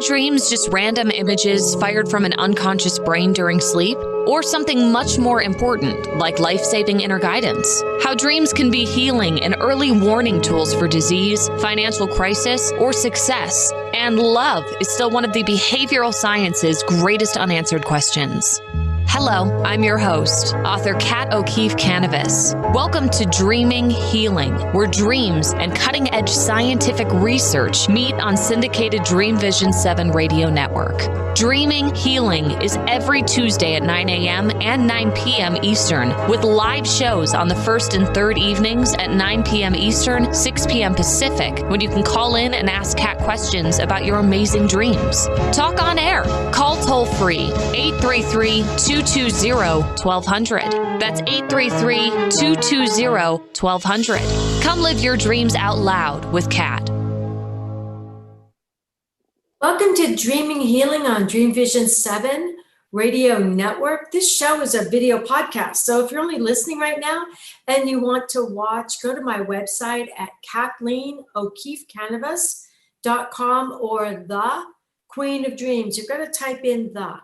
dreams just random images fired from an unconscious brain during sleep? Or something much more important, like life-saving inner guidance? How dreams can be healing and early warning tools for disease, financial crisis, or success. And love is still one of the behavioral science's greatest unanswered questions. Hello, I'm your host, author Kat O'Keefe-Canavas. Welcome to Dreaming Healing, where dreams and cutting-edge scientific research meet on syndicated Dream Vision 7 radio network. Dreaming Healing is every Tuesday at 9 a.m. and 9 p.m. Eastern, with live shows on the first and third evenings at 9 p.m. Eastern, 6 p.m. Pacific, when you can call in and ask Kat questions about your amazing dreams. Talk on air. Call toll-free, 833-220-1200. That's 833-220-1200. Come live your dreams out loud with Kat. Welcome to Dreaming Healing on Dream Vision 7 radio network. This show is a video podcast. So if you're only listening right now and you want to watch, go to my website at KathleenO'KeefeCanavas.com or The Queen of Dreams. You've got to type in to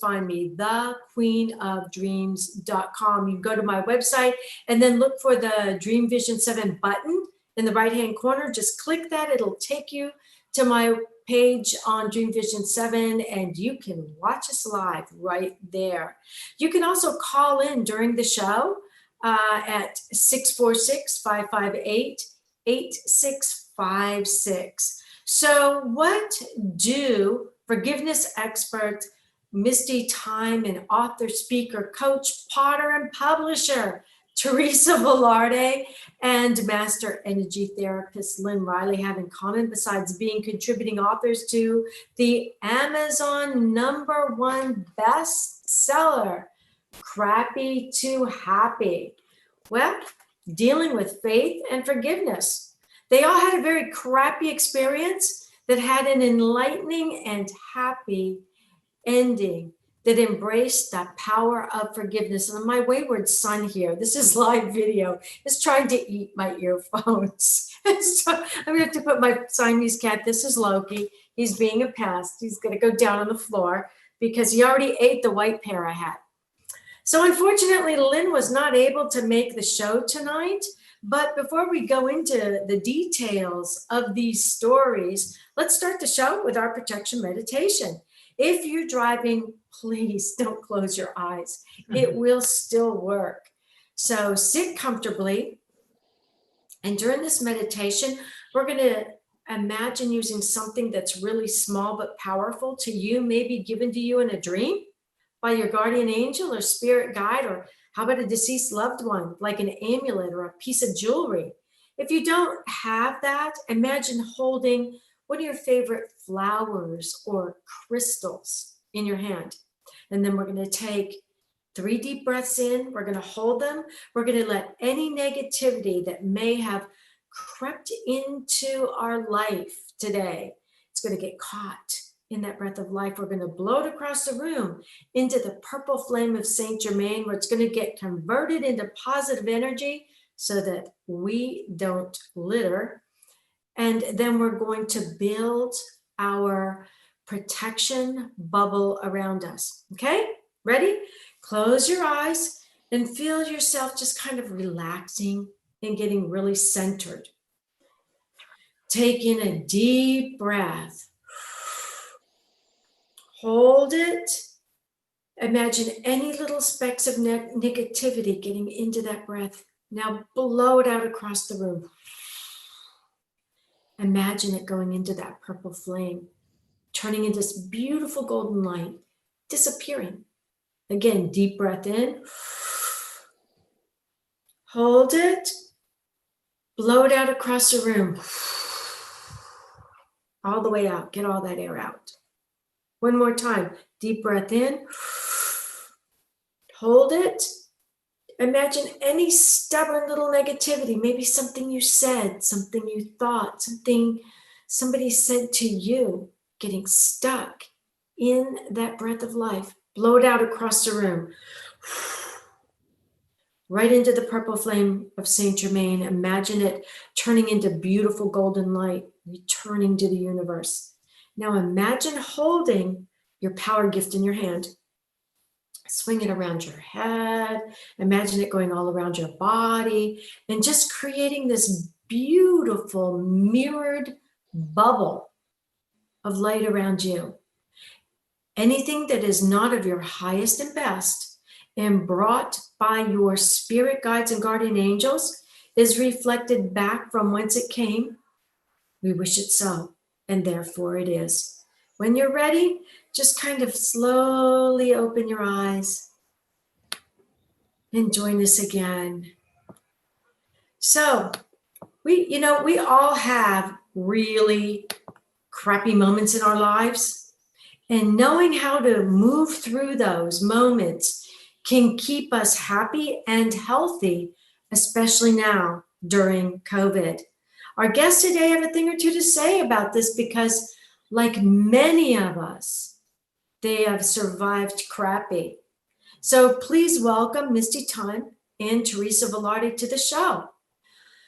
find me, thequeenofdreams.com. You go to my website and then look for the Dream Vision 7 button in the right-hand corner. Just click that. It'll take you to my page on Dream Vision 7, and you can watch us live right there. You can also call in during the show at 646-558-8656. So what do forgiveness expert Misty Tyme and author, speaker, coach, potter, and publisher Teresa Velardi and master energy therapist Lynn Riley have in common, besides being contributing authors to the Amazon #1 bestseller, Crappy to Happy? Well, dealing with faith and forgiveness. They all had a very crappy experience that had an enlightening and happy ending that embraced the power of forgiveness. And my wayward son here, this is live video, is trying to eat my earphones. So I'm gonna have to put my Siamese cat, this is Loki, he's being a pest. He's gonna go down on the floor because he already ate the white pair I had. So unfortunately, Lynn was not able to make the show tonight. But before we go into the details of these stories, let's start the show with our protection meditation. If you're driving, please don't close your eyes. It will still work. So sit comfortably. And during this meditation, we're going to imagine using something that's really small but powerful to you, maybe given to you in a dream by your guardian angel or spirit guide, or how about a deceased loved one, like an amulet or a piece of jewelry? If you don't have that, imagine holding one of your favorite flowers or crystals in your hand. And then we're going to take 3 deep breaths in. We're going to hold them. We're going to let any negativity that may have crept into our life today, it's going to get caught in that breath of life. We're going to blow it across the room into the purple flame of Saint Germain, where it's going to get converted into positive energy so that we don't litter. And then we're going to build our protection bubble around us. Okay, ready? Close your eyes and feel yourself just kind of relaxing and getting really centered. Take in a deep breath. Hold it. Imagine any little specks of negativity getting into that breath. Now blow it out across the room. Imagine it going into that purple flame, turning into this beautiful golden light, disappearing. Again, deep breath in. Hold it. Blow it out across the room. All the way out. Get all that air out. One more time. Deep breath in. Hold it. Imagine any stubborn little negativity, maybe something you said, something you thought, something somebody said to you, getting stuck in that breath of life. Blow it out across the room. Right into the purple flame of Saint Germain. Imagine it turning into beautiful golden light, returning to the universe. Now imagine holding your power gift in your hand. Swing it around your head. Imagine it going all around your body and just creating this beautiful mirrored bubble of light around you. Anything that is not of your highest and best and brought by your spirit guides and guardian angels is reflected back from whence it came. We wish it so, and therefore it is. When you're ready, just kind of slowly open your eyes and join us again. So, we all have really crappy moments in our lives, and knowing how to move through those moments can keep us happy and healthy, especially now during COVID. Our guests today have a thing or two to say about this because, like many of us, they have survived crappy. So please welcome Misty Tyme and Teresa Velardi to the show.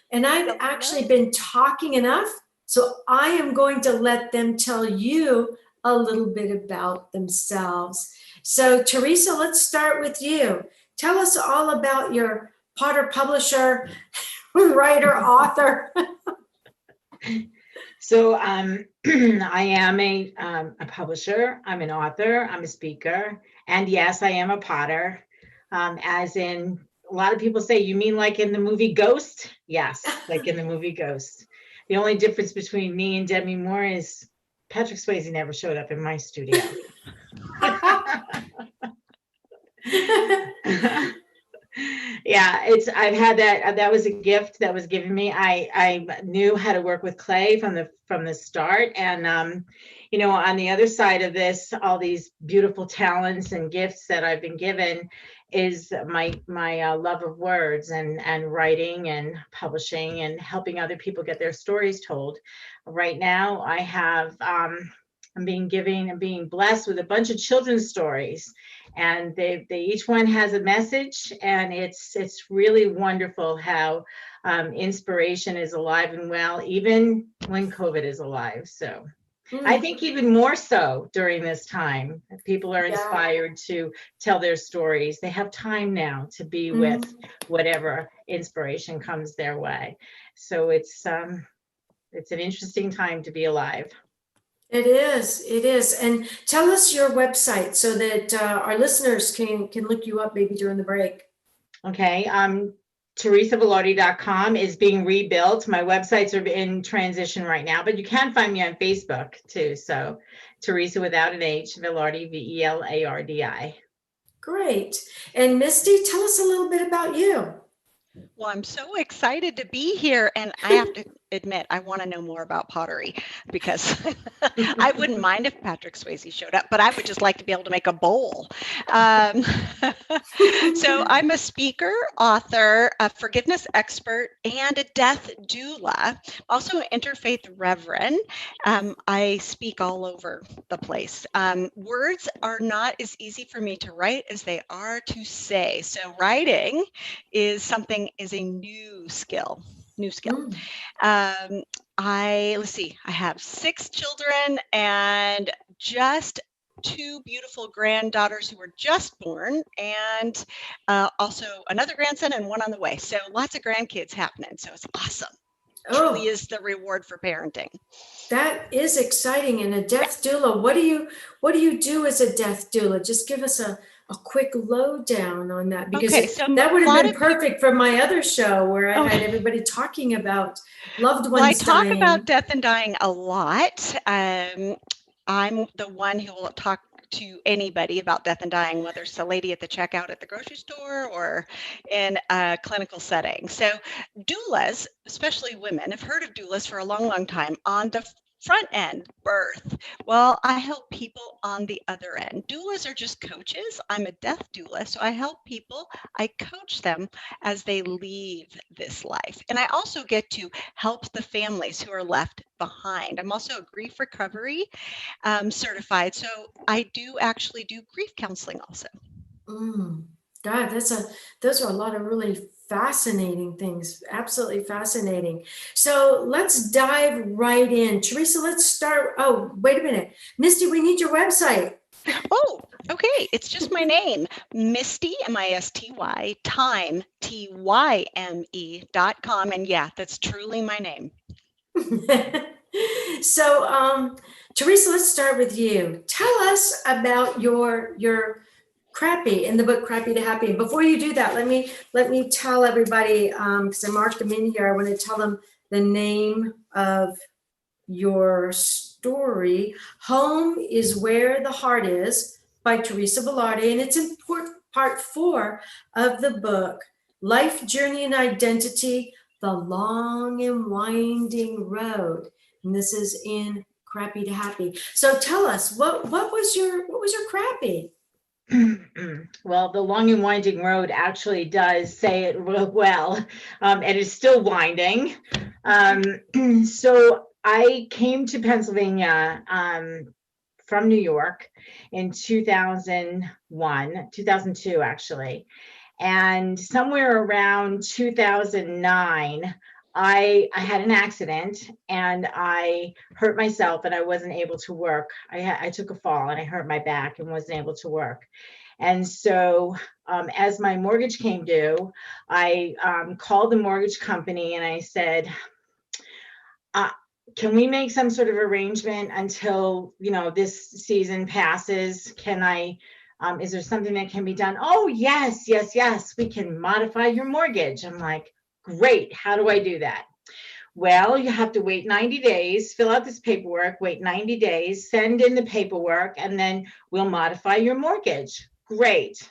And I've actually been talking enough, so I am going to let them tell you a little bit about themselves. So Teresa, let's start with you. Tell us all about your Potter publisher, writer, author. So I am a publisher, I'm an author, I'm a speaker, and yes, I am a Potter. As in, a lot of people say, you mean like in the movie Ghost? Yes, like in the movie Ghost. The only difference between me and Demi Moore is Patrick Swayze never showed up in my studio. Yeah, I've had that was a gift that was given me. I knew how to work with clay from the start, and on the other side of this, all these beautiful talents and gifts that I've been given is my love of words and writing and publishing and helping other people get their stories told. Right now I have I'm being blessed with a bunch of children's stories, and they each one has a message, and it's really wonderful how inspiration is alive and well, even when COVID is alive. So I think even more so during this time, people are inspired to tell their stories. They have time now to be with whatever inspiration comes their way. So it's an interesting time to be alive. It is. And tell us your website so that our listeners can look you up maybe during the break. Okay. TeresaVelardi.com is being rebuilt. My websites are in transition right now, but you can find me on Facebook too. So Teresa without an H, Velardi, Velardi. Great. And Misty, tell us a little bit about you. Well, I'm so excited to be here, and I have to admit, I want to know more about pottery, because I wouldn't mind if Patrick Swayze showed up, but I would just like to be able to make a bowl. So I'm a speaker, author, a forgiveness expert, and a death doula, also an Interfaith Reverend. I speak all over the place. Words are not as easy for me to write as they are to say. So writing is a new skill. Let's see, I have 6 children and just 2 beautiful granddaughters who were just born, and also another grandson and one on the way. So lots of grandkids happening. So it's awesome. Truly is the reward for parenting. That is exciting. And a death doula, what do you do as a death doula? Just give us a quick lowdown on that, because that would have been perfect for my other show where I had everybody talking about loved ones dying. I talk about death and dying a lot. I'm the one who will talk to anybody about death and dying, whether it's a lady at the checkout at the grocery store or in a clinical setting. So doulas, especially women, have heard of doulas for a long, long time. On the front end, birth. Well, I help people on the other end. Doulas are just coaches. I'm a death doula, so I help people. I coach them as they leave this life. And I also get to help the families who are left behind. I'm also a grief recovery certified, so I do actually do grief counseling also. God, those are a lot of really fascinating things, absolutely fascinating. So let's dive right in. Teresa, let's start. Oh, wait a minute. Misty, we need your website. Oh, okay. It's just my name, Misty, M-I-S-T-Y, Tyme, Tyme.com. And yeah, that's truly my name. So, Teresa, let's start with you. Tell us about your Crappy in the book Crappy to Happy. And before you do that, let me tell everybody, because I marked them in here, I want to tell them the name of your story. Home is Where the Heart Is by Teresa Velardi, and it's important part 4 of the book, Life, Journey, and Identity, The Long and Winding Road. And this is in Crappy to Happy. So tell us, what was your crappy? Well, the long and winding road actually does say it real well. It is still winding. So I came to Pennsylvania from New York in 2002, actually. And somewhere around 2009, I had an accident and I hurt myself and I wasn't able to work. I took a fall and I hurt my back and wasn't able to work. And so as my mortgage came due, I called the mortgage company and I said, can we make some sort of arrangement until, this season passes? Is there something that can be done? Oh, yes, we can modify your mortgage. I'm like, great. How do I do that? Well, you have to wait 90 days, fill out this paperwork, wait 90 days, send in the paperwork, and then we'll modify your mortgage. Great.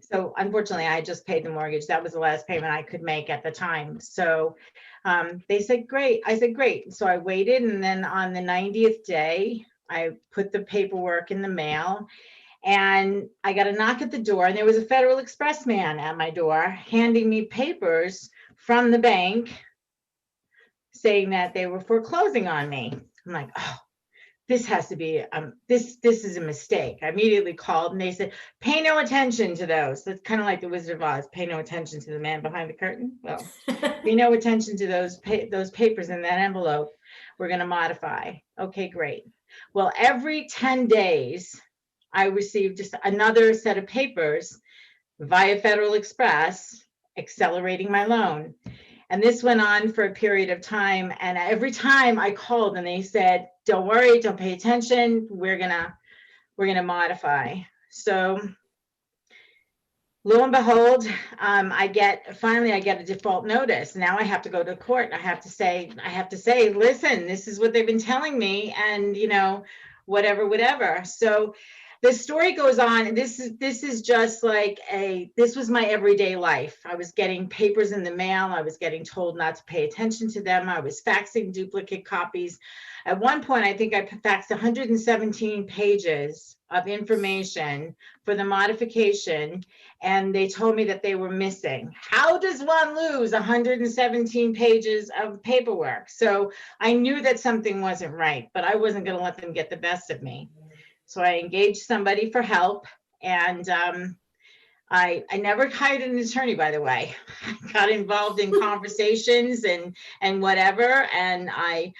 So unfortunately, I just paid the mortgage. That was the last payment I could make at the time. So they said, great. I said, great. So I waited. And then on the 90th day, I put the paperwork in the mail. And I got a knock at the door, and there was a Federal Express man at my door handing me papers from the bank saying that they were foreclosing on me. I'm like, oh, this has to be, this is a mistake. I immediately called and they said, pay no attention to those. That's kind of like the Wizard of Oz, pay no attention to the man behind the curtain. Well, pay no attention to those papers in that envelope. We're going to modify. Okay, great. Well, every 10 days, I received just another set of papers via Federal Express, accelerating my loan. And this went on for a period of time. And every time I called and they said, don't worry, don't pay attention. We're gonna modify. So lo and behold, I get a default notice. Now I have to go to court. I have to say, listen, this is what they've been telling me, and whatever. So the story goes on. This is just like this was my everyday life. I was getting papers in the mail. I was getting told not to pay attention to them. I was faxing duplicate copies. At one point, I think I faxed 117 pages of information for the modification, and they told me that they were missing. How does one lose 117 pages of paperwork? So I knew that something wasn't right, but I wasn't going to let them get the best of me. So I engaged somebody for help, and I never hired an attorney, by the way. I got involved in conversations and whatever, and I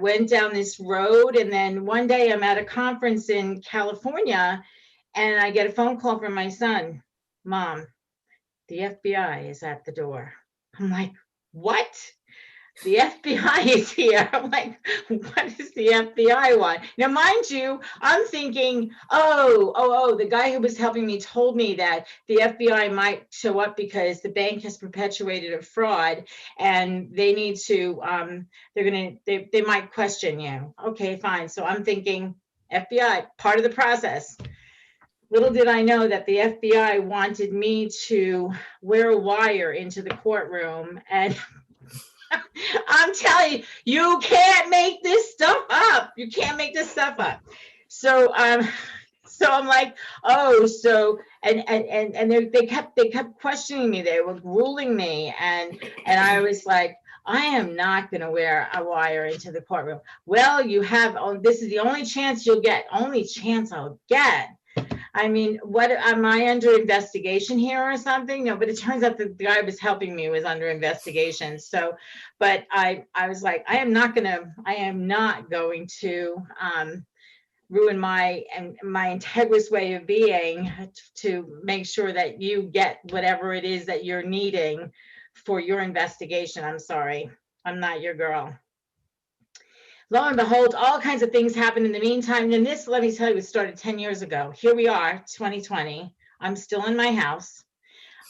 went down this road, and then one day I'm at a conference in California, and I get a phone call from my son. Mom, the FBI is at the door. I'm like, what? The FBI is here. I'm like, what does the FBI want? Now, mind you, I'm thinking, the guy who was helping me told me that the FBI might show up because the bank has perpetuated a fraud and they need to, they might question you. Okay, fine. So I'm thinking FBI, part of the process. Little did I know that the FBI wanted me to wear a wire into the courtroom, and I'm telling you, you can't make this stuff up. You can't make this stuff up. So I'm like, and they kept questioning me. They were grueling me, and I was like, I am not going to wear a wire into the courtroom. Well, this is the only chance you'll get. Only chance I'll get. I mean, what am I under investigation here or something? No, but it turns out the guy who was helping me was under investigation. So, but I was like, I am not going to ruin my integrous way of being to make sure that you get whatever it is that you're needing for your investigation. I'm sorry, I'm not your girl. Lo and behold, all kinds of things happened in the meantime. And this, let me tell you, it started 10 years ago. Here we are, 2020. I'm still in my house.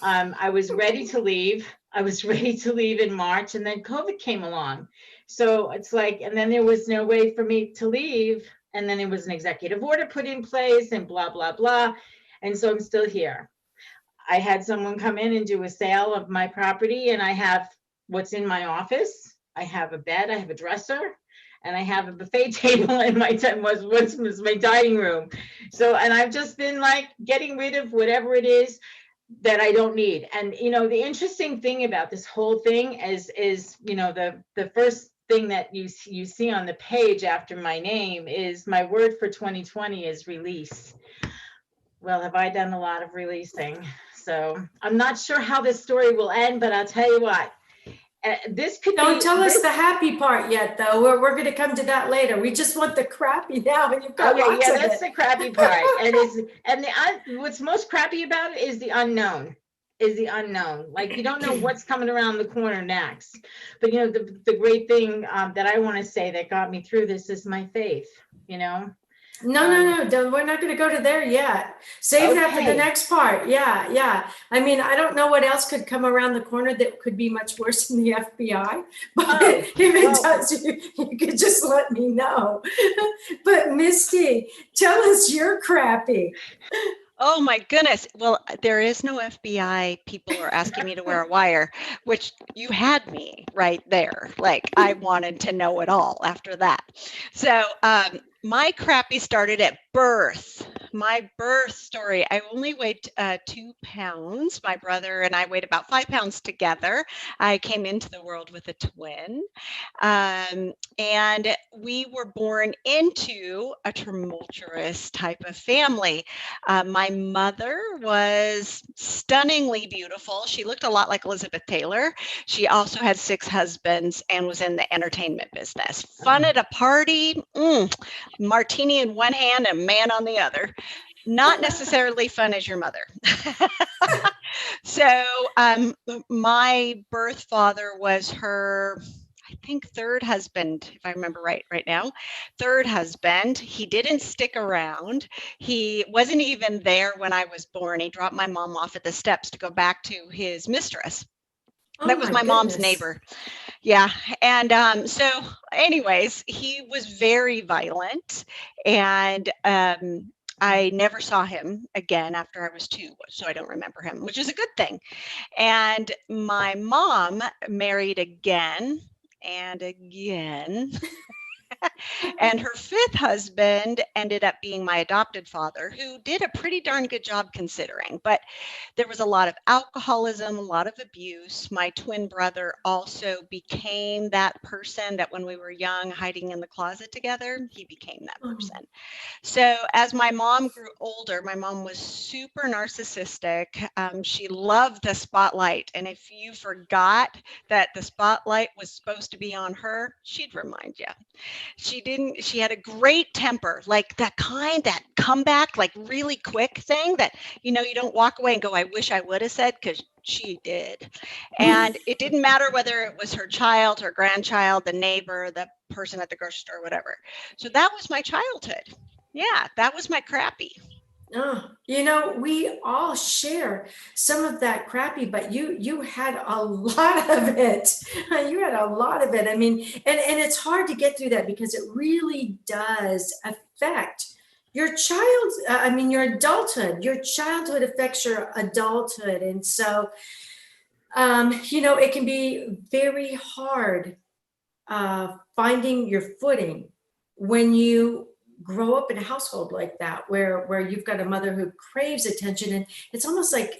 I was ready to leave. I was ready to leave in March, and then COVID came along. So it's like, and then there was no way for me to leave. And then there was an executive order put in place and blah, blah, blah. And so I'm still here. I had someone come in and do a sale of my property, and I have what's in my office. I have a bed, I have a dresser, and I have a buffet table in my was my dining room. So, and I've just been like getting rid of whatever it is that I don't need. And, you know, the interesting thing about this whole thing is, you know, the first thing that you see on the page after my name is my word for 2020 is release. Well, have I done a lot of releasing? So I'm not sure how this story will end, but I'll tell you what. This could Don't tell us the happy part yet, though. We're going to come to that later. We just want the crappy now, and you've got lots of that's it. the crappy part. What's most crappy about it is the unknown. Like, you don't know what's coming around the corner next. But you know, the great thing that I want to say that got me through this is my faith. You know. No, we're not going to go to there yet. Save that for the next part. Yeah. I mean, I don't know what else could come around the corner that could be much worse than the FBI. But if it does, you could just let me know. But Misty, tell us your crappy. Oh my goodness. Well, there is no FBI. People are asking me to wear a wire, which you had me right there. Like, I wanted to know it all after that. So, my crappy started at birth. My birth story, I only weighed 2 pounds. My brother and I weighed about 5 pounds together. I came into the world with a twin. And we were born into a tumultuous type of family. My mother was stunningly beautiful. She looked a lot like Elizabeth Taylor. She also had 6 husbands and was in the entertainment business. Fun at a party, martini in one hand and man on the other. Not necessarily fun as your mother. So my birth father was her, I think, 3rd husband, if I remember right now. 3rd husband. He didn't stick around. He wasn't even there when I was born. He dropped my mom off at the steps to go back to his mistress. That was my mom's neighbor. Yeah. And so anyways, he was very violent, and I never saw him again after I was 2, so I don't remember him, which is a good thing. And my mom married again and again. And her 5th husband ended up being my adopted father, who did a pretty darn good job considering. But there was a lot of alcoholism, a lot of abuse. My twin brother also became that person that when we were young, hiding in the closet together, he became that person. So as my mom grew older, my mom was super narcissistic. She loved the spotlight. And if you forgot that the spotlight was supposed to be on her, she'd remind you. She had a great temper, like that comeback, like really quick thing that, you know, you don't walk away and go, I wish I would have said, because she did. And it didn't matter whether it was her child, her grandchild, the neighbor, the person at the grocery store, whatever. So that was my childhood. Yeah, that was my crappy. Oh, you know, we all share some of that crappy, but you had a lot of it. You had a lot of it. I mean, and it's hard to get through that because it really does affect your your adulthood. Your childhood affects your adulthood. And so, you know, it can be very hard finding your footing when you grow up in a household like that, where you've got a mother who craves attention, and it's almost like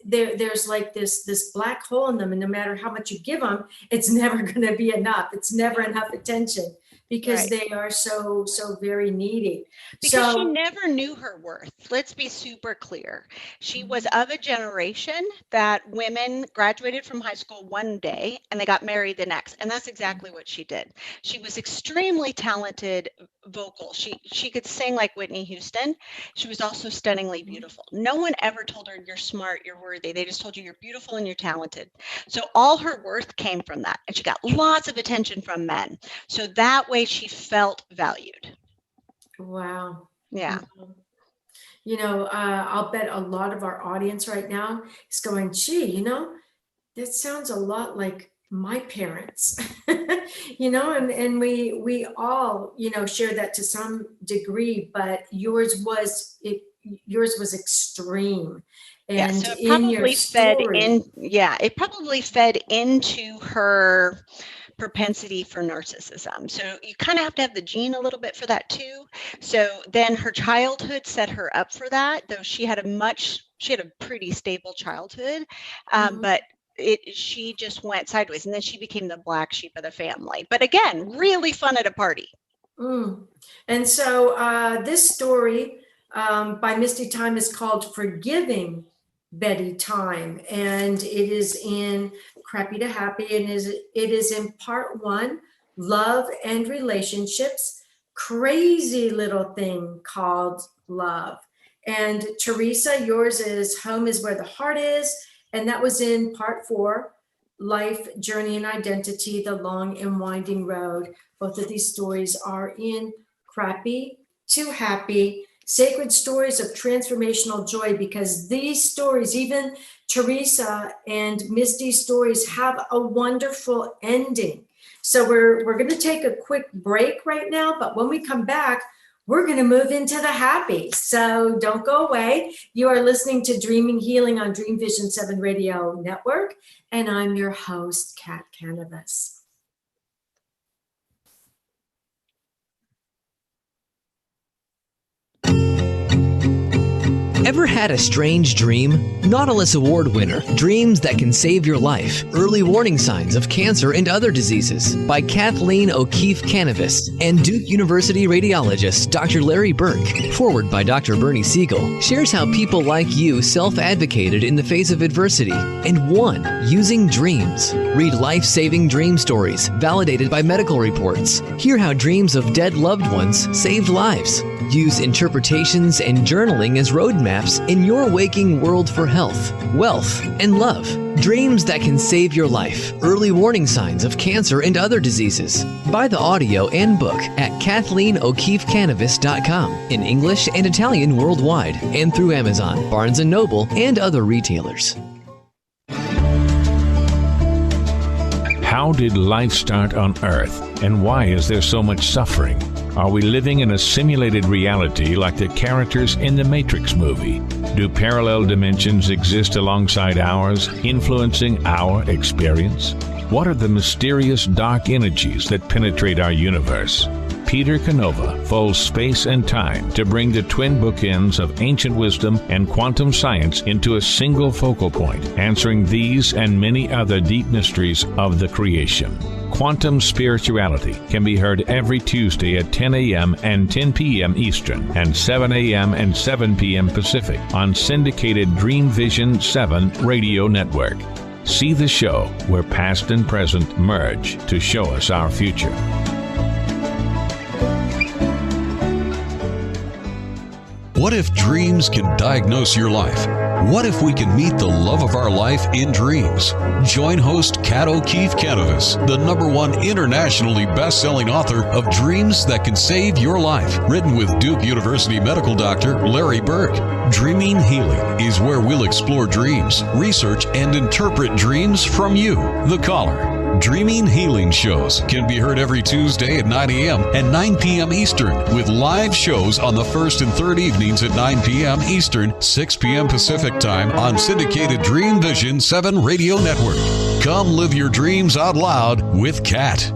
there's like this black hole in them, and no matter how much you give them, it's never going to be enough. It's never enough attention. because Right. they are so very needy. Because she So never knew her worth. Let's be super clear. She was Mhm. of a generation that women graduated from high school one day and they got married the next. And that's exactly what she did. She was extremely talented vocal. She could sing like Whitney Houston. She was also stunningly beautiful. No one ever told her you're smart, you're worthy. They just told you you're beautiful and you're talented. So all her worth came from that. And she got lots of attention from men. So that way she felt valued. Wow. Yeah. You know, I'll bet a lot of our audience right now is going, gee, you know, that sounds a lot like my parents. You know, and we all, you know, share that to some degree, but yours was extreme. Yeah, And so it in your probably fed story, in, yeah, it probably fed into her propensity for narcissism. So you kind of have to have the gene a little bit for that too. So then her childhood set her up for that, though she had a pretty stable childhood, Mhm. but she just went sideways, and then she became the black sheep of the family. But again, really fun at a party. And so this story by Misty Tyme is called Forgiving Betty Tyme, and it is in Crappy to Happy, and it is in part 1, Love and Relationships, crazy little thing called love. And Teresa, yours is Home is Where the Heart Is, and that was in part 4, Life, Journey, and Identity, The Long and Winding Road. Both of these stories are in Crappy to Happy, Sacred Stories of Transformational Joy, because these stories, even Teresa and Misty's stories, have a wonderful ending. So we're going to take a quick break right now, but when we come back, we're going to move into the happy. So don't go away. You are listening to Dreaming Healing on Dream Vision 7 Radio Network, and I'm your host, Kat Cannabis. Ever had a strange dream? Nautilus Award winner, Dreams That Can Save Your Life, Early Warning Signs of Cancer and Other Diseases by Kathleen O'Keefe Cannabis and Duke University radiologist Dr. Larry Burke. Forward by Dr. Bernie Siegel, shares how people like you self-advocated in the face of adversity and won using dreams. Read life-saving dream stories validated by medical reports. Hear how dreams of dead loved ones saved lives. Use interpretations and journaling as roadmaps in your waking world for health, wealth, and love. Dreams That Can Save Your Life, Early Warning Signs of Cancer and Other Diseases. Buy the audio and book at KathleenO'KeefeCannabis.com in English and Italian worldwide and through Amazon, Barnes & Noble, and other retailers. How did life start on Earth, and why is there so much suffering? Are we living in a simulated reality like the characters in the Matrix movie? Do parallel dimensions exist alongside ours, influencing our experience? What are the mysterious dark energies that penetrate our universe? Peter Canova folds space and time to bring the twin bookends of ancient wisdom and quantum science into a single focal point, answering these and many other deep mysteries of the creation. Quantum Spirituality can be heard every Tuesday at 10 a.m. and 10 p.m. Eastern and 7 a.m. and 7 p.m. Pacific on syndicated Dream Vision 7 radio network. See the show where past and present merge to show us our future. What if dreams can diagnose your life? What if we can meet the love of our life in dreams? Join host Kat O'Keefe Cannabis, the #1 internationally best-selling author of Dreams That Can Save Your Life, written with Duke University medical doctor Larry Burke. Dreaming Healing is where we'll explore dreams, research, and interpret dreams from you, the caller. Dreaming Healing shows can be heard every Tuesday at 9 a.m. and 9 p.m. Eastern, with live shows on the first and third evenings at 9 p.m. Eastern, 6 p.m. Pacific Time on syndicated Dream Vision 7 radio network. Come live your dreams out loud with Kat.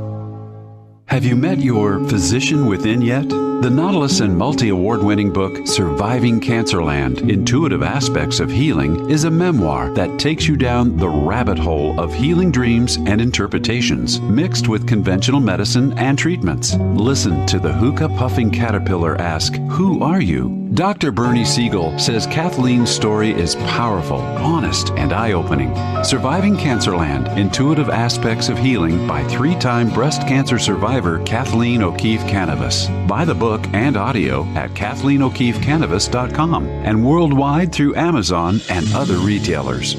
Have you met your physician within yet? The Nautilus and multi-award-winning book, Surviving Cancerland: Intuitive Aspects of Healing, is a memoir that takes you down the rabbit hole of healing dreams and interpretations, mixed with conventional medicine and treatments. Listen to the hookah-puffing caterpillar ask, "Who are you?" Dr. Bernie Siegel says Kathleen's story is powerful, honest, and eye-opening. Surviving Cancerland: Intuitive Aspects of Healing by 3-time breast cancer survivor Kathleen O'Keefe Canavas. Buy the book and audio at KathleenO'KeefeCanavas.com and worldwide through Amazon and other retailers.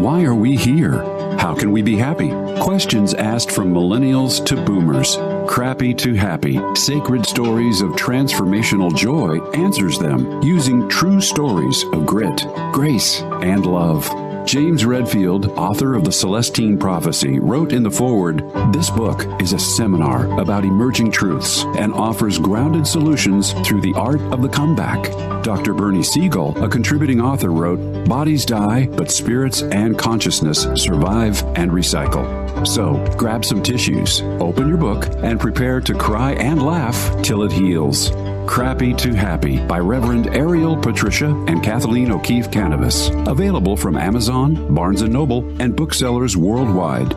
Why are we here? How can we be happy? Questions asked from millennials to boomers. Crappy to Happy: Sacred Stories of Transformational Joy answers them using true stories of grit, grace, and love. James Redfield, author of The Celestine Prophecy, wrote in the foreword, "This book is a seminar about emerging truths and offers grounded solutions through the art of the comeback." Dr. Bernie Siegel, a contributing author, wrote, "Bodies die, but spirits and consciousness survive and recycle." So, grab some tissues, open your book, and prepare to cry and laugh till it heals. Crappy to Happy by Reverend Ariel Patricia and Kathleen O'Keefe Canavas. Available from Amazon, Barnes & Noble, and booksellers worldwide.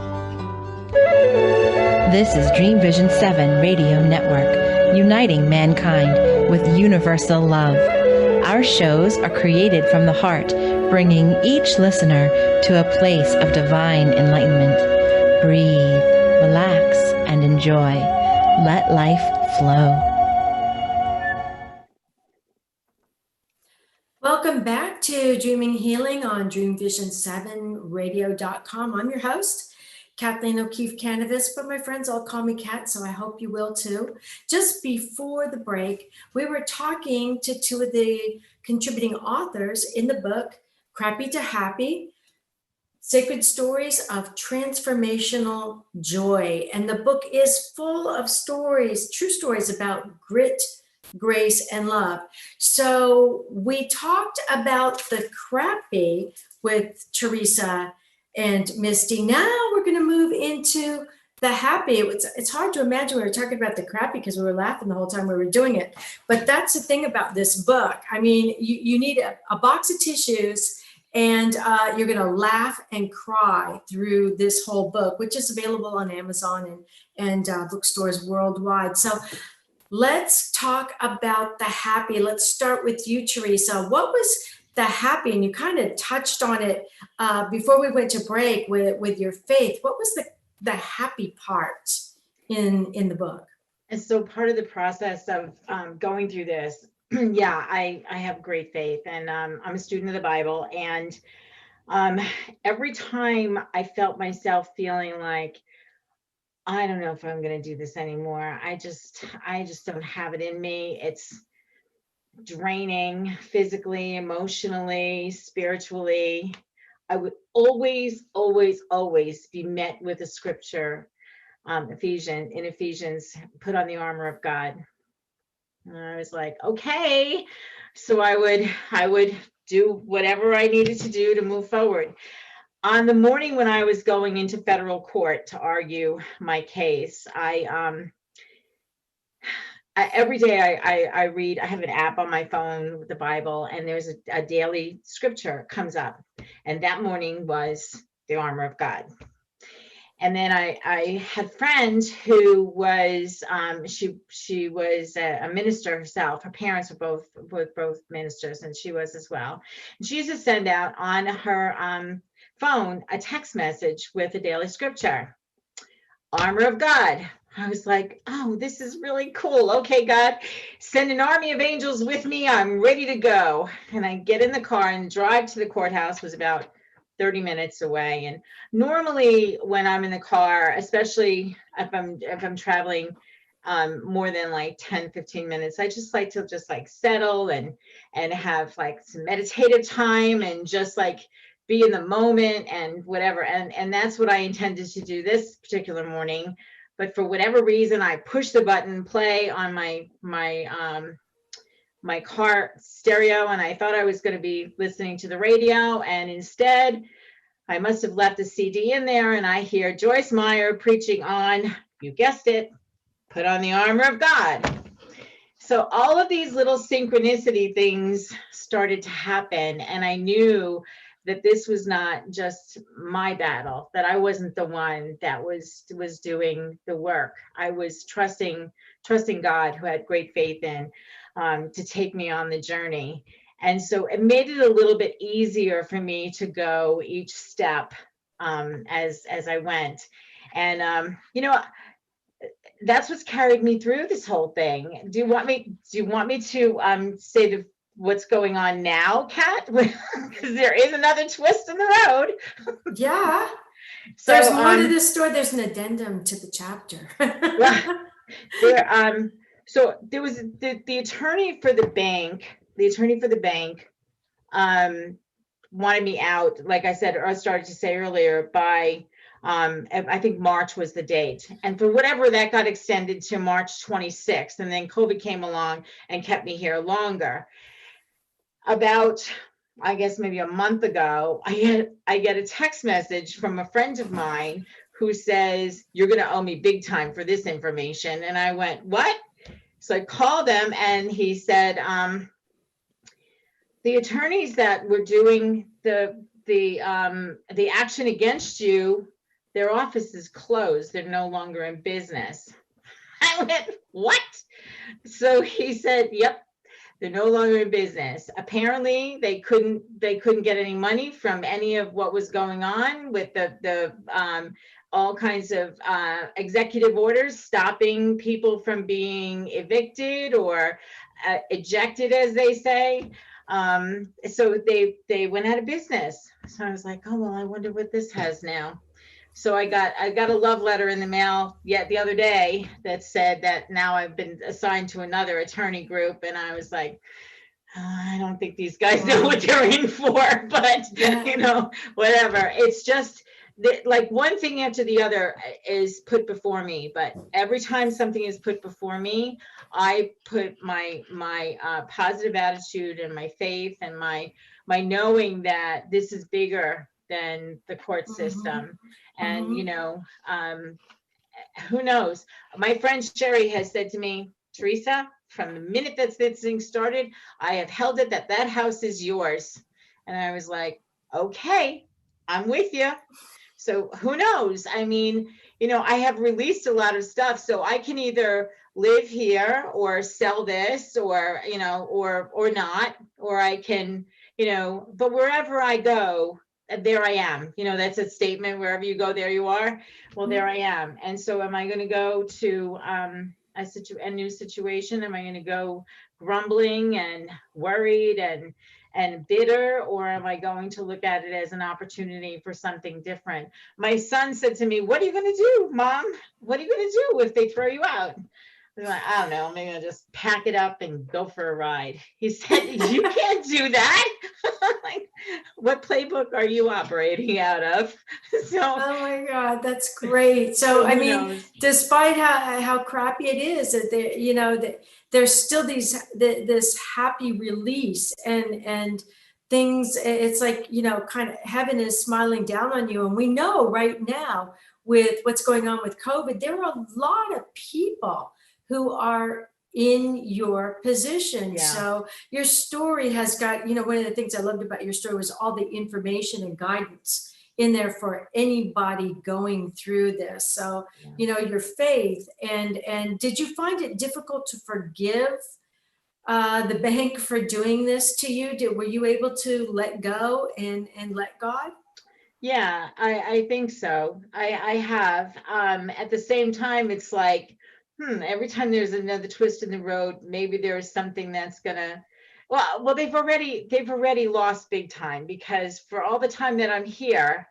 This is Dream Vision 7 Radio Network, uniting mankind with universal love. Our shows are created from the heart, bringing each listener to a place of divine enlightenment. Breathe, relax, and enjoy. Let life flow. Welcome back to Dreaming Healing on DreamVision7Radio.com. I'm your host, Kathleen O'Keefe Canavas, but my friends all call me Kat, so I hope you will too. Just before the break, we were talking to two of the contributing authors in the book, Crappy to Happy: Sacred Stories of Transformational Joy. And the book is full of stories, true stories about grit, grace, and love. So we talked about the crappy with Teresa and Misty. Now we're going to move into the happy. It's hard to imagine we were talking about the crappy because we were laughing the whole time we were doing it. But that's the thing about this book. I mean, you need a box of tissues, and you're going to laugh and cry through this whole book, which is available on Amazon and bookstores worldwide. So let's talk about the happy. Let's start with you, Teresa. What was the happy? And you kind of touched on it before we went to break with your faith. What was the happy part in the book? And so part of the process of going through this, yeah, I have great faith, and I'm a student of the Bible. And every time I felt myself feeling like, I don't know if I'm going to do this anymore. I just don't have it in me. It's draining physically, emotionally, spiritually. I would always, always, always be met with a scripture, Ephesians, put on the armor of God. And I was like, okay. So I would do whatever I needed to do to move forward. On the morning when I was going into federal court to argue my case, every day I read. I have an app on my phone with the Bible, and there's a daily scripture comes up. And that morning was the armor of God. And then I had a friend who was, she was a minister herself. Her parents were both ministers, and she was as well. And she used to send out on her phone a text message with a daily scripture, armor of God. I was like, oh, this is really cool. Okay, God, send an army of angels with me. I'm ready to go. And I get in the car, and drive to the courthouse was about 30 minutes away. And normally when I'm in the car, especially if I'm traveling more than like 10, 15 minutes, I just like to settle and have like some meditative time and just like be in the moment and whatever. And that's what I intended to do this particular morning. But for whatever reason, I pushed the button play on my car stereo, and I thought I was going to be listening to the radio, and instead I must have left the CD in there, and I hear Joyce Meyer preaching on, you guessed it, put on the armor of God. So all of these little synchronicity things started to happen, and I knew that this was not just my battle, that I wasn't the one that was doing the work. I was trusting God, who I had great faith in, to take me on the journey. And so it made it a little bit easier for me to go each step as I went. And that's what's carried me through this whole thing. Do you want me to say what's going on now, Kat? Because there is another twist in the road. Yeah. So there's more to this story. There's an addendum to the chapter. So there was the attorney for the bank. The attorney for the bank wanted me out, like I said, or I started to say earlier, by I think March was the date. And for whatever, that got extended to March 26th. And then COVID came along and kept me here longer. About, I guess, maybe a month ago, I get a text message from a friend of mine who says, you're going to owe me big time for this information. And I went, what? So I called him, and he said, the attorneys that were doing the action against you, their office is closed. They're no longer in business. I went, what? So he said, yep, they're no longer in business. Apparently they couldn't get any money from any of what was going on with the all kinds of executive orders stopping people from being evicted or ejected, as they say. So they went out of business. So I was like, oh, well, I wonder what this has now. So I got a love letter in the mail yet the other day that said that now I've been assigned to another attorney group. And I was like, I don't think these guys know what they're in for, but whatever. It's just like one thing after the other is put before me. But every time something is put before me, I put my positive attitude and my faith and my knowing that this is bigger than the court system. And, who knows? My friend Sherry has said to me, Teresa, from the minute that this thing started, I have held it that house is yours. And I was like, okay, I'm with you. So who knows? I mean, I have released a lot of stuff, so I can either live here or sell this or not, or I can, but wherever I go, there I am. That's a statement. Wherever you go, there you are. Well, there I am. And so am I going to go to a new situation? Am I going to go grumbling and worried and bitter, or am I going to look at it as an opportunity for something different? My son said to me, what are you going to do, Mom? What are you going to do if they throw you out? I'm like, I don't know, maybe I'll just pack it up and go for a ride. He said, you can't do that. Like, what playbook are you operating out of? So, oh my God, that's great. So I mean, despite how crappy it is, that there's still this happy release and things. It's like, kind of heaven is smiling down on you. And we know right now with what's going on with COVID, there are a lot of people who are in your position. Yeah. So your story has got, one of the things I loved about your story was all the information and guidance in there for anybody going through this. So, your faith and did you find it difficult to forgive the bank for doing this to you? Were you able to let go and let God? Yeah, I think so. I have. At the same time, it's like, every time there's another twist in the road, maybe there's something that's gonna, well, they've already lost big time, because for all the time that I'm here,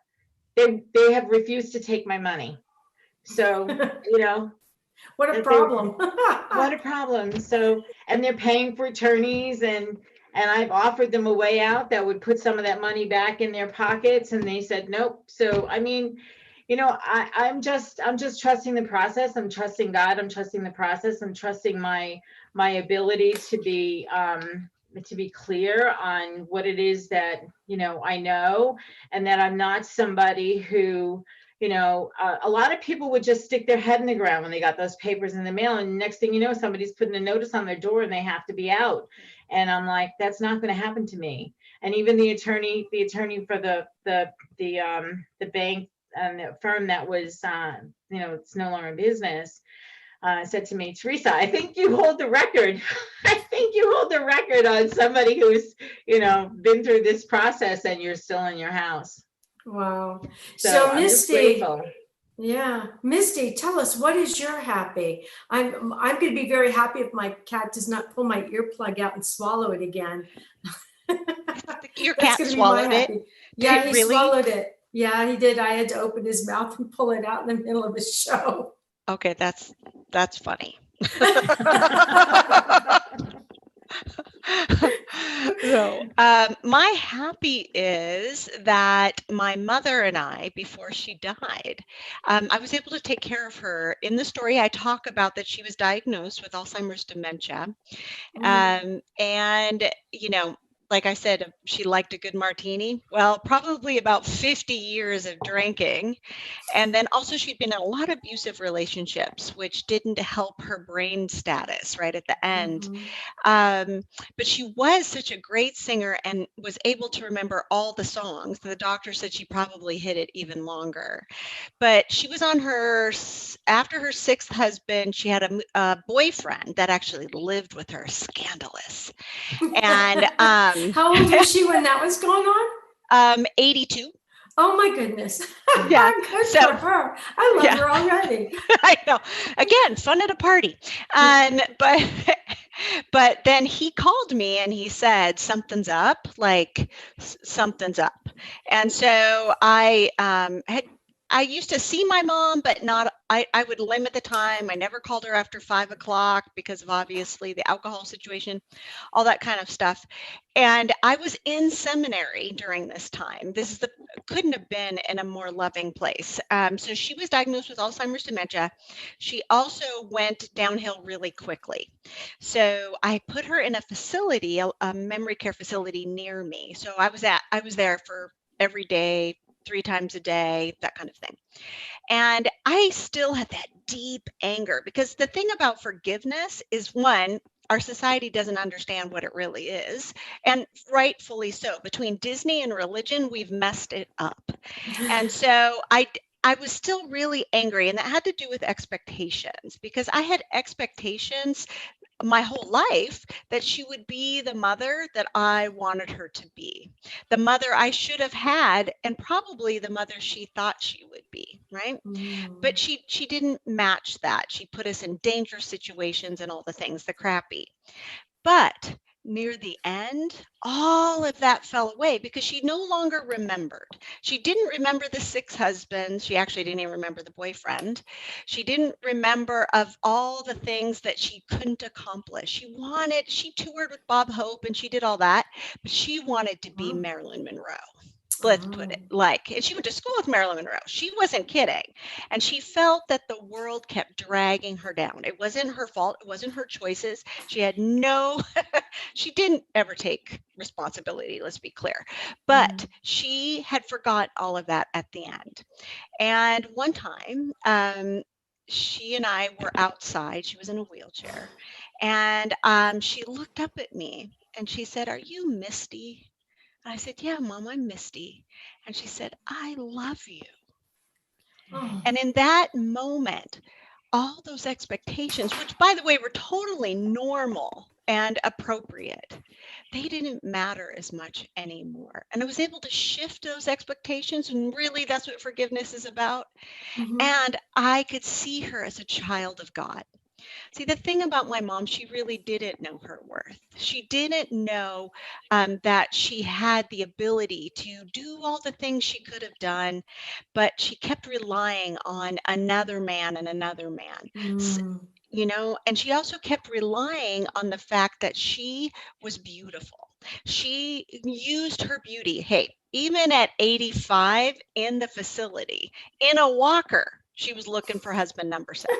they have refused to take my money. So, what a problem. What a problem. So, and they're paying for attorneys, and I've offered them a way out that would put some of that money back in their pockets, and they said nope. So, I mean, I'm just trusting the process. I'm trusting God. I'm trusting the process. I'm trusting my ability to be, to be clear on what it is that, you know, I know, and that I'm not somebody who, you know, a lot of people would just stick their head in the ground when they got those papers in the mail, and next thing you know, somebody's putting a notice on their door and they have to be out. And I'm like, that's not going to happen to me. And even the attorney for the bank and the firm that was, you know, it's no longer in business, said to me, Teresa, I think you hold the record. I think you hold the record on somebody who's, you know, been through this process and you're still in your house. Wow. So So I'm just Misty, grateful. yeah, Misty, tell us, what is your happy? I'm going to be very happy if my cat does not pull my earplug out and swallow it again. Your That's cat gonna be swallowed my it? happy. Yeah, he Really? swallowed it. Yeah, he did. I had to open his mouth and pull it out in the middle of his show. Okay, that's funny. No, my happy is that my mother and I, before she died, I was able to take care of her. In the story, I talk about that she was diagnosed with Alzheimer's dementia. And, you know, like I said, she liked a good martini. Well, probably about 50 years of drinking. And then also she'd been in a lot of abusive relationships, which didn't help her brain status right at the end. But she was such a great singer and was able to remember all the songs. The doctor said she probably hit it even longer. But she was on after her sixth husband, she had a boyfriend that actually lived with her, scandalous. And how old was she when that was going on? 82. Oh my goodness. Yeah. Good for her. I love her already. I know. Again, fun at a party. But then he called me and he said, something's up, like something's up. And so I used to see my mom, but I would limit the time. I never called her after 5 o'clock because of obviously the alcohol situation, all that kind of stuff. And I was in seminary during this time. Couldn't have been in a more loving place. So she was diagnosed with Alzheimer's dementia. She also went downhill really quickly. So I put her in a facility, a memory care facility near me. So I was there for every day, 3 times a day, that kind of thing. And I still had that deep anger, because the thing about forgiveness is, one, our society doesn't understand what it really is, and rightfully so. Between Disney and religion, we've messed it up. And so I was still really angry, and that had to do with expectations, because I had expectations my whole life that she would be the mother that I wanted her to be, the mother I should have had, and probably the mother she thought she would be, right? But she didn't match that. She put us in dangerous situations and all the things, the crappy. But near the end, all of that fell away because she no longer remembered. She didn't remember the 6 husbands. She actually didn't even remember the boyfriend. She didn't remember of all the things that she couldn't accomplish. She toured with Bob Hope and she did all that, but she wanted to be Marilyn Monroe. Let's put it and she went to school with Marilyn Monroe. She wasn't kidding. And she felt that the world kept dragging her down. It wasn't her fault. It wasn't her choices. She had she didn't ever take responsibility, let's be clear. But she had forgot all of that at the end. And one time, she and I were outside. She was in a wheelchair. And she looked up at me and she said, "Are you Misty?" I said, "Yeah, Mom, I'm Misty." And she said, "I love you." And in that moment, all those expectations, which by the way, were totally normal and appropriate, they didn't matter as much anymore. And I was able to shift those expectations. And really, that's what forgiveness is about. And I could see her as a child of God. See, the thing about my mom, she really didn't know her worth. She didn't know that she had the ability to do all the things she could have done, but she kept relying on another man and another man. You know, and she also kept relying on the fact that she was beautiful. She used her beauty. Hey, even at 85 in the facility, in a walker, she was looking for husband number 7.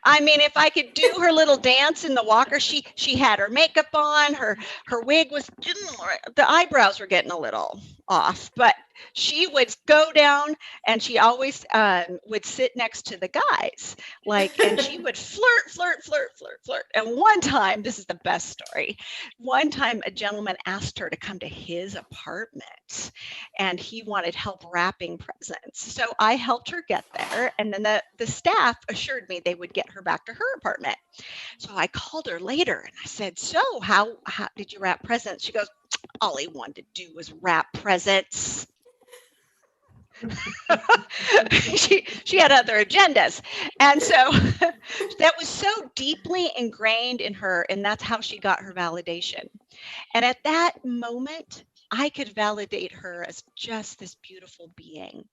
I mean, if I could do her little dance in the walker, she had her makeup on, her wig was, the eyebrows were getting a little off, but she would go down and she always would sit next to the guys, and she would flirt. And one time, this is the best story. One time a gentleman asked her to come to his apartment and he wanted help wrapping presents. So I helped her get there. And then the staff assured me they would get her back to her apartment. So I called her later and I said, so how did you wrap presents? She goes, all he wanted to do was wrap presents. she had other agendas. And so that was so deeply ingrained in her, and that's how she got her validation. And at that moment, I could validate her as just this beautiful being.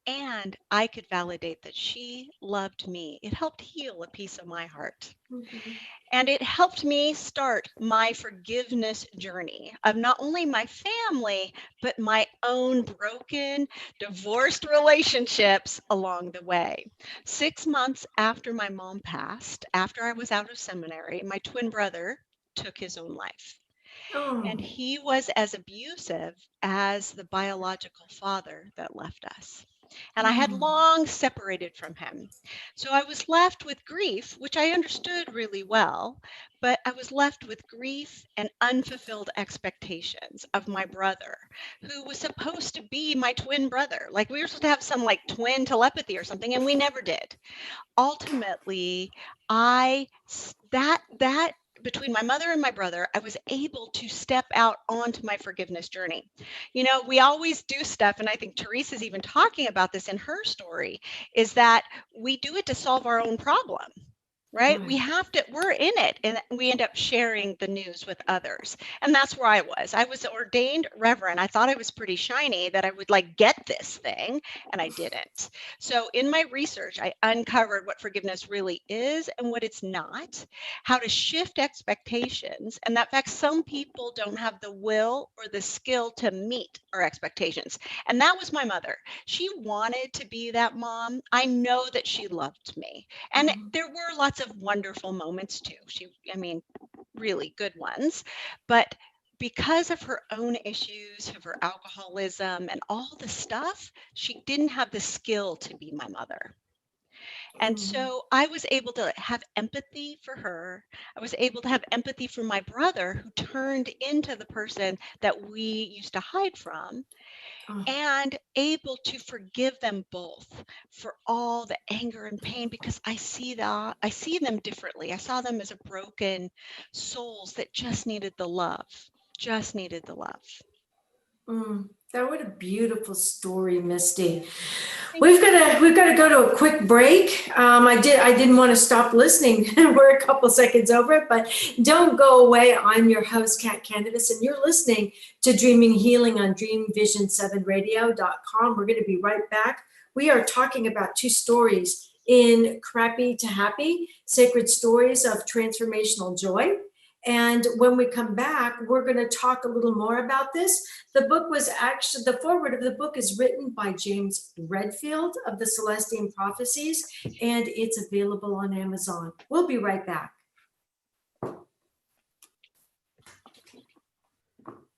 And I could validate that she loved me. It helped heal a piece of my heart. Mm-hmm. And it helped me start my forgiveness journey of not only my family, but my own broken, divorced relationships along the way. 6 months after my mom passed, after I was out of seminary, my twin brother took his own life. Oh. And he was as abusive as the biological father that left us. And I had long separated from him. So I was left with grief, which I understood really well, but I was left with grief and unfulfilled expectations of my brother, who was supposed to be my twin brother. Like we were supposed to have some twin telepathy or something, and we never did. Ultimately, between my mother and my brother, I was able to step out onto my forgiveness journey. You know, we always do stuff, and I think Teresa's even talking about this in her story, is that we do it to solve our own problem, right? We have to, we're in it, and we end up sharing the news with others. And that's where I was. I was ordained reverend. I thought I was pretty shiny that I would get this thing, and I didn't. So in my research, I uncovered what forgiveness really is and what it's not, how to shift expectations, and that in fact, some people don't have the will or the skill to meet our expectations. And that was my mother. She wanted to be that mom. I know that she loved me. And there were lots of wonderful moments too. Really good ones. But because of her own issues, of her alcoholism and all the stuff, she didn't have the skill to be my mother. And so I was able to have empathy for her. I was able to have empathy for my brother, who turned into the person that we used to hide from, and able to forgive them both for all the anger and pain, because I see them differently. I saw them as broken souls that just needed the love, That was a beautiful story, Misty. We've got to go to a quick break. I didn't want to stop listening. We're a couple seconds over it, but don't go away. I'm your host, Kat Cannabis, and you're listening to Dreaming Healing on DreamVision7Radio.com. We're going to be right back. We are talking about 2 stories in Crappy to Happy, Sacred Stories of Transformational Joy. And when we come back, we're going to talk a little more about this. The foreword of the book is written by James Redfield of the Celestine Prophecies, and it's available on Amazon. We'll be right back.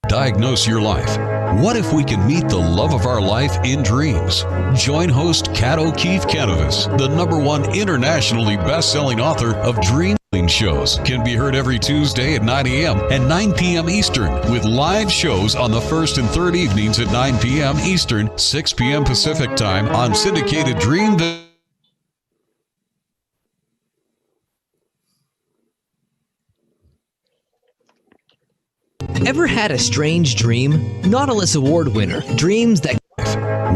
Diagnose your life. What if we can meet the love of our life in dreams? Join host Kat O'Keefe Cannabis, the #1 internationally best-selling author of Dream Shows, can be heard every Tuesday at 9 a.m. and 9 p.m. Eastern, with live shows on the first and third evenings at 9 p.m. Eastern, 6 p.m. Pacific Time on syndicated Dream. Ever had a strange dream? Nautilus Award winner, dreams that...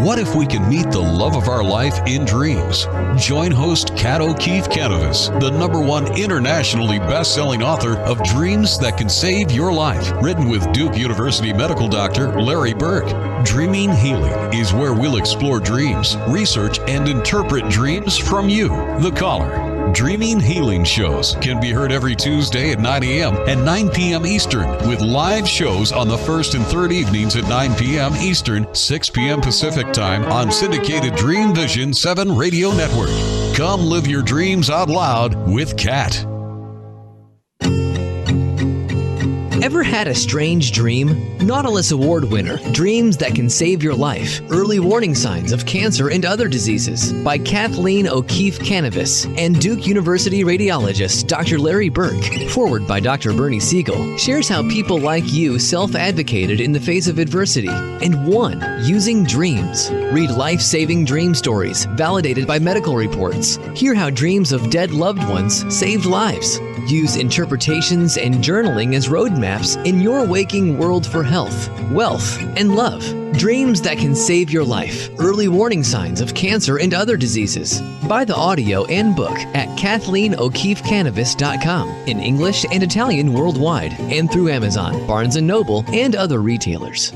What if we can meet the love of our life in dreams? Join host Kat O'Keefe Cannabis, the #1 internationally best-selling author of Dreams That Can Save Your Life, written with Duke University medical doctor Larry Burke. Dreaming Healing is where we'll explore dreams, research, and interpret dreams from you, the caller. Dreaming Healing Shows can be heard every Tuesday at 9 a.m. and 9 p.m. Eastern, with live shows on the first and third evenings at 9 p.m. Eastern, 6 p.m. Pacific Time on syndicated Dream Vision 7 Radio Network. Come live your dreams out loud with Kat. Ever had a strange dream? Nautilus Award winner, Dreams That Can Save Your Life, Early Warning Signs of Cancer and Other Diseases by Kathleen O'Keefe Canivas and Duke University radiologist Dr. Larry Burke. Forward by Dr. Bernie Siegel, shares how people like you self-advocated in the face of adversity and won using dreams. Read life-saving dream stories validated by medical reports. Hear how dreams of dead loved ones saved lives. Use interpretations and journaling as roadmaps in your waking world for health, wealth, and love. Dreams That Can Save Your Life. Early Warning Signs of Cancer and Other Diseases. Buy the audio and book at KathleenO'KeefeCanivas.com in English and Italian worldwide and through Amazon, Barnes & Noble, and other retailers.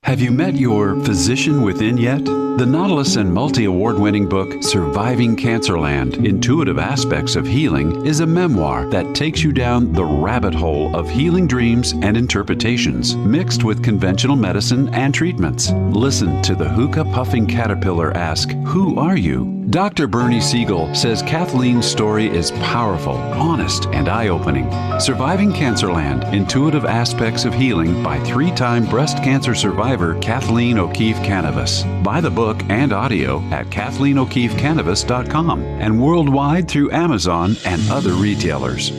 Have you met your physician within yet? The Nautilus and multi-award-winning book, Surviving Cancerland, Intuitive Aspects of Healing, is a memoir that takes you down the rabbit hole of healing dreams and interpretations, mixed with conventional medicine and treatments. Listen to the hookah-puffing caterpillar ask, "Who are you?" Dr. Bernie Siegel says Kathleen's story is powerful, honest, and eye-opening. Surviving Cancerland, Intuitive Aspects of Healing by 3-time breast cancer survivor Kathleen O'Keefe Canivas. Buy the book and audio at KathleenO'KeefeCanivas.com and worldwide through Amazon and other retailers.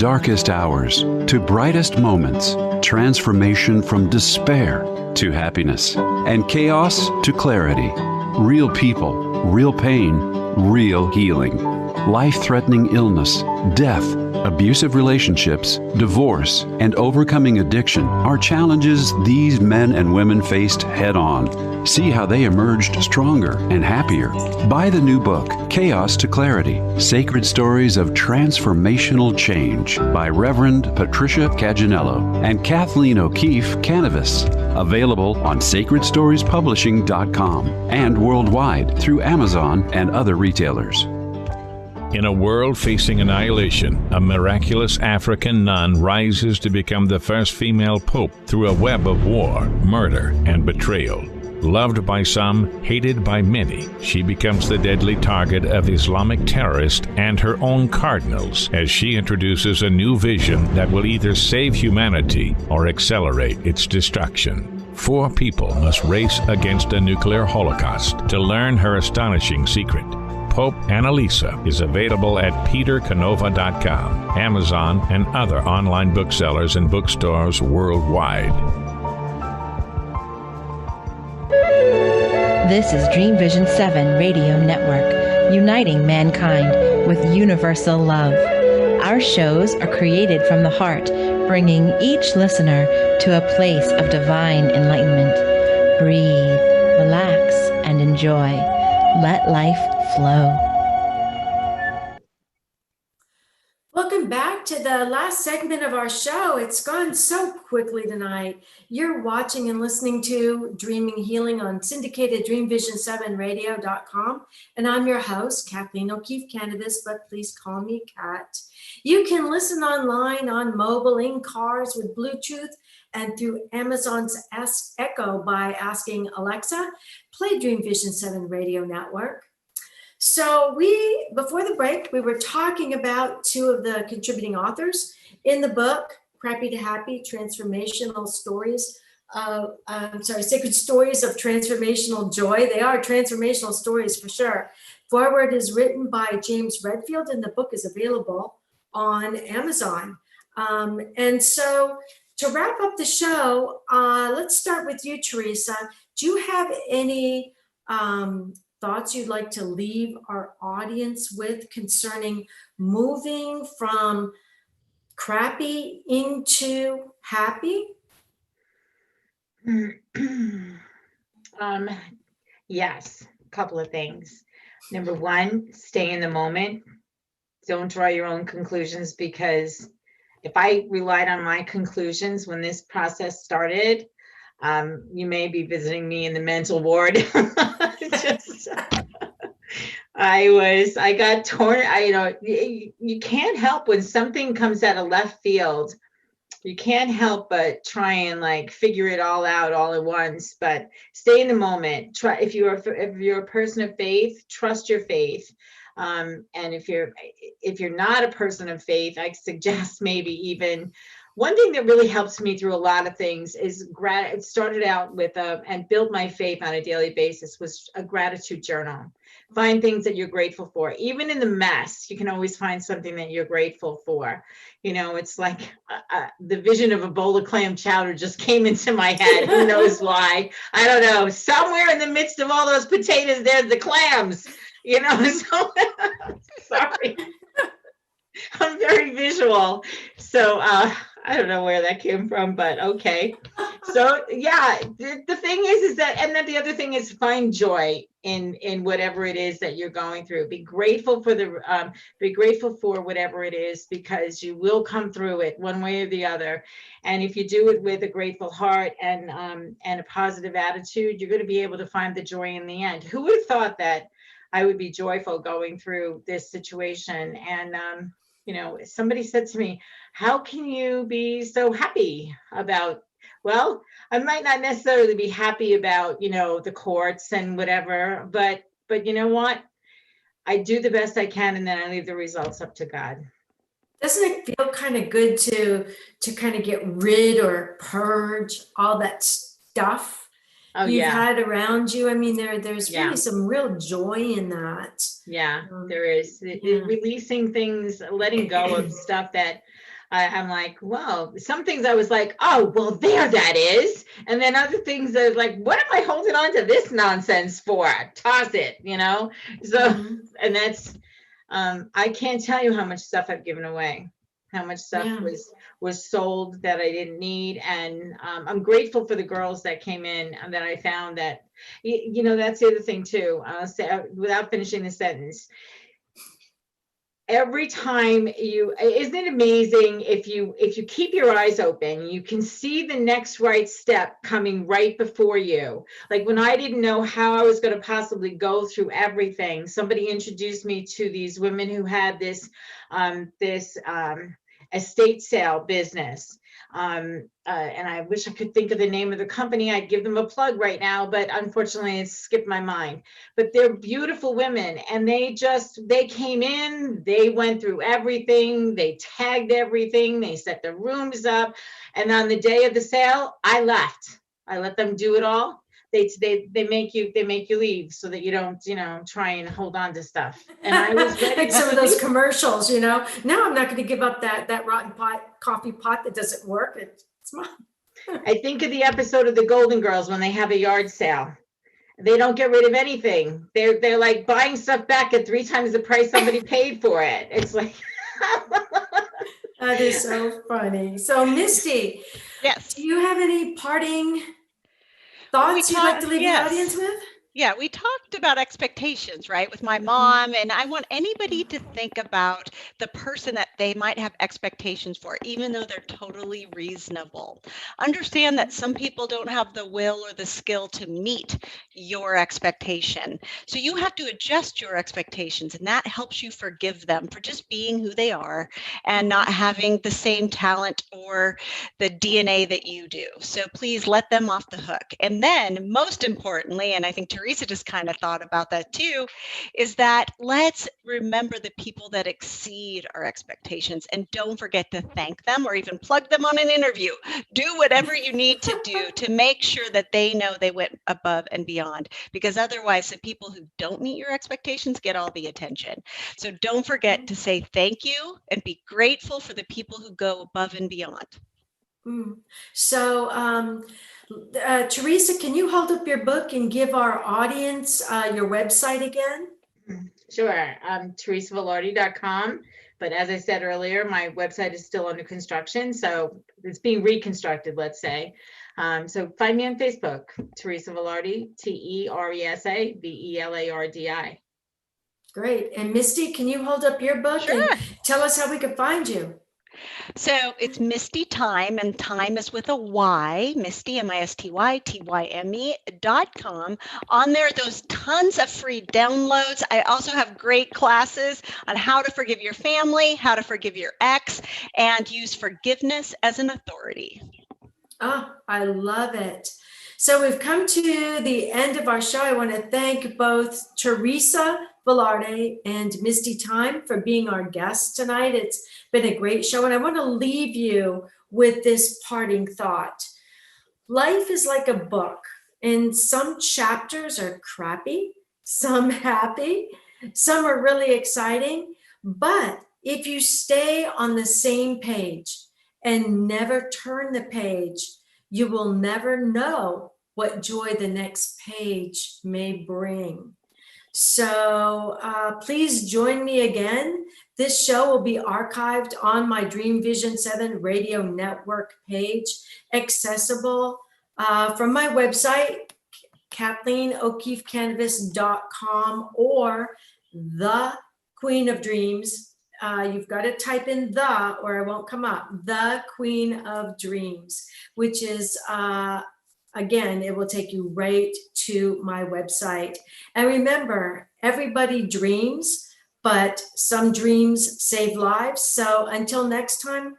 Darkest hours to brightest moments, transformation from despair to happiness, and chaos to clarity. Real people, real pain, real healing. Life-threatening illness, death, abusive relationships, divorce, and overcoming addiction are challenges these men and women faced head-on. See how they emerged stronger and happier. Buy the new book, Chaos to Clarity, Sacred Stories of Transformational Change by Reverend Patricia Caginello and Kathleen O'Keefe Canivas. Available on sacredstoriespublishing.com and worldwide through Amazon and other retailers. In a world facing annihilation, a miraculous African nun rises to become the first female pope through a web of war, murder, and betrayal. Loved by some, hated by many, she becomes the deadly target of Islamic terrorists and her own cardinals as she introduces a new vision that will either save humanity or accelerate its destruction. 4 people must race against a nuclear holocaust to learn her astonishing secret. Pope Annalisa is available at petercanova.com, Amazon, and other online booksellers and bookstores worldwide. This is Dream Vision 7 Radio Network, uniting mankind with universal love. Our shows are created from the heart, bringing each listener to a place of divine enlightenment. Breathe, relax, and enjoy. Let life flow. Welcome back to the last segment of our show. It's gone so quickly tonight. You're watching and listening to Dreaming Healing on syndicated DreamVision7radio.com. And I'm your host, Kathleen O'Keefe Canivas, but please call me Kat. You can listen online, on mobile, in cars with Bluetooth, and through Amazon's Echo by asking Alexa, play Dream Vision 7 Radio Network. So before the break, we were talking about 2 of the contributing authors in the book, Crappy to Happy, Transformational Stories Sacred Stories of Transformational Joy. They are transformational stories for sure. Forward is written by James Redfield and the book is available on Amazon. And so to wrap up the show, let's start with you, Teresa. Do you have any thoughts you'd like to leave our audience with concerning moving from crappy into happy? Yes, a couple of things. Number 1, stay in the moment. Don't draw your own conclusions, because if I relied on my conclusions when this process started, you may be visiting me in the mental ward. I got torn. You can't help when something comes out of left field you can't help but try and like figure it all out all at once, but stay in the moment. Try, if you're a person of faith, trust your faith. And if you're not a person of faith, I suggest maybe even one thing that really helps me through a lot of things is it started out with and built my faith on a daily basis was a gratitude journal. Find things that you're grateful for. Even in the mess, you can always find something that you're grateful for. You know, it's like the vision of a bowl of clam chowder just came into my head. Who knows why? I don't know. Somewhere in the midst of all those potatoes, there's the clams. You know, so sorry. I'm very visual. So I don't know where that came from, but okay. So yeah, the thing is that, and then the other thing is find joy in whatever it is that you're going through. Be grateful for whatever it is, because you will come through it one way or the other. And if you do it with a grateful heart and a positive attitude, you're going to be able to find the joy in the end. Who would have thought that I would be joyful going through this situation? And you know, somebody said to me, how can you be so happy about, well, I might not necessarily be happy about, you know, the courts and whatever, but you know what? I do the best I can, and then I leave the results up to God. Doesn't it feel kind of good to kind of get rid or purge all that stuff you've had around you? I mean, there's really some real joy in that. Yeah, there is. Releasing things, letting go of stuff that I'm like, well, some things I was like, oh, well, there that is. And then other things that like, what am I holding on to this nonsense for? Toss it, you know? So, and that's, I can't tell you how much stuff I've given away, how much stuff was sold that I didn't need. And I'm grateful for the girls that came in and that I found that, you know, that's the other thing too. I'll say, without finishing the sentence, every time isn't it amazing if you keep your eyes open, you can see the next right step coming right before you. Like when I didn't know how I was going to possibly go through everything, somebody introduced me to these women who had this estate sale business. And I wish I could think of the name of the company. I'd give them a plug right now, but unfortunately it's skipped my mind. But they're beautiful women, and they came in, they went through everything, they tagged everything, they set the rooms up. And on the day of the sale, I left. I let them do it all. They make you leave so that you don't, you know, try and hold on to stuff. And I was ready. Like some of those commercials, you know. Now I'm not going to give up that rotten coffee pot that doesn't work. It's mine. I think of the episode of the Golden Girls when they have a yard sale. They don't get rid of anything. They're like buying stuff back at 3 times the price somebody paid for it. It's like that is so funny. So Misty, yes, do you have any parting thoughts you'd like to leave the audience with? Yeah, we talked about expectations, right, with my mom, and I want anybody to think about the person that they might have expectations for, even though they're totally reasonable. Understand that some people don't have the will or the skill to meet your expectation. So you have to adjust your expectations, and that helps you forgive them for just being who they are and not having the same talent or the DNA that you do. So please let them off the hook. And then most importantly, and I think Teresa just kind of thought about that too, is that let's remember the people that exceed our expectations and don't forget to thank them or even plug them on an interview. Do whatever you need to do to make sure that they know they went above and beyond, because otherwise the people who don't meet your expectations get all the attention. So don't forget to say thank you and be grateful for the people who go above and beyond. So, Teresa, can you hold up your book and give our audience your website again? Sure. TeresaVelardi.com. But as I said earlier, my website is still under construction. So it's being reconstructed, let's say. So find me on Facebook, Teresa Velardi, Teresa Velardi. Great. And Misty, can you hold up your book and tell us how we can find you? So it's Misty Tyme, and Time is with a Y, Misty, MISTY, TYME.com. On there, those tons of free downloads. I also have great classes on how to forgive your family, how to forgive your ex, and use forgiveness as an authority. Oh, I love it. So we've come to the end of our show. I want to thank both Teresa Velardi and Misty Tyme for being our guests tonight. It's been a great show, and I want to leave you with this parting thought. Life is like a book, and some chapters are crappy, some happy, some are really exciting. But if you stay on the same page and never turn the page, you will never know what joy the next page may bring. So please join me again. This show will be archived on my Dream Vision 7 radio network page, accessible from my website, KathleenO'KeefeCanvas.com, or The Queen of Dreams. You've got to type in the, or it won't come up, The Queen of Dreams, which is, again, it will take you right to my website. And remember, everybody dreams, but some dreams save lives. So until next time,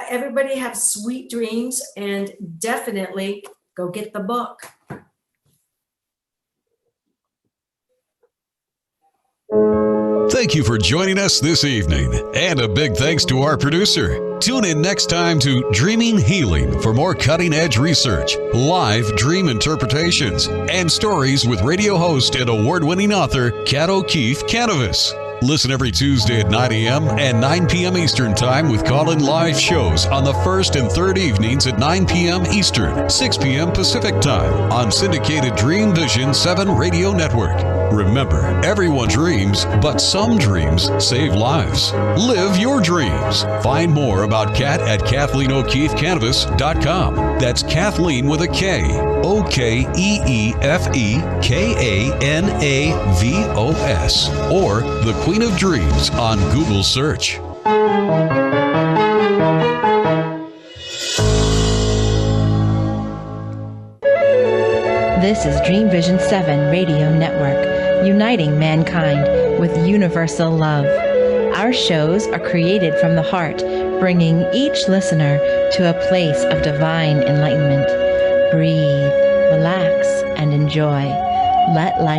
everybody have sweet dreams, and definitely go get the book. Thank you for joining us this evening, and a big thanks to our producer. Tune in next time to Dreaming Healing for more cutting-edge research, live dream interpretations, and stories with radio host and award-winning author Kat O'Keefe-Kanavos. Listen every Tuesday at 9 a.m. and 9 p.m. Eastern Time with call-in live shows on the first and third evenings at 9 p.m. Eastern, 6 p.m. Pacific Time on syndicated Dream Vision 7 radio network. Remember, everyone dreams, but some dreams save lives. Live your dreams. Find more about Kat at KathleenO'KeefeCanvas.com. That's Kathleen with a K. OKEEFEKANAVOS. Or The Queen of Dreams on Google search. This is Dream Vision 7 Radio Network, uniting mankind with universal love. Our shows are created from the heart, bringing each listener to a place of divine enlightenment. Breathe, relax, and enjoy. Let life